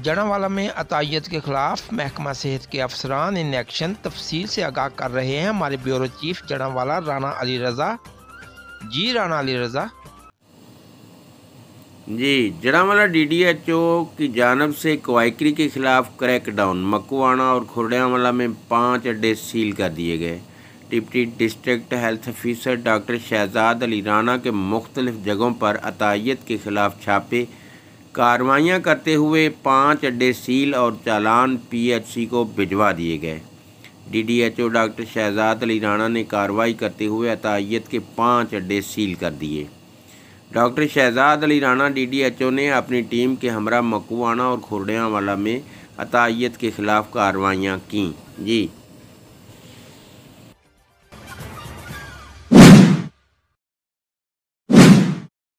जड़ांवाला में अतायत के खिलाफ महकमा सेहत के अफसरान इन एक्शन तफसील से आगाह कर रहे हैं। हमारे ब्यूरो चीफ जड़ांवाला राना अली रज़ा। जी राना अली रज़ा। जी, जड़ांवाला DDHO की जानब से क्वाइकरी के खिलाफ क्रैकडाउन। मकुआना और खुर्डियांवाला में 5 अड्डे सील कर दिए गए। Deputy district health officer doctor Shahzad Ali Rana के मुख्तलिफ जगहों पर अतायत के खिलाफ छापे कार्रवाइयाँ करते हुए 5 अड्डे सील और चालान PHC को भिजवा दिए गए। DDHO डॉक्टर शहजाद अली राना ने कार्रवाई करते हुए अतायत के 5 अड्डे सील कर दिए। डॉक्टर शहजाद अली राना DDHO ने अपनी टीम के हमरा मकुआना और खुर्डियांवाला में अतायत के खिलाफ कार्रवाइयाँ की। जी।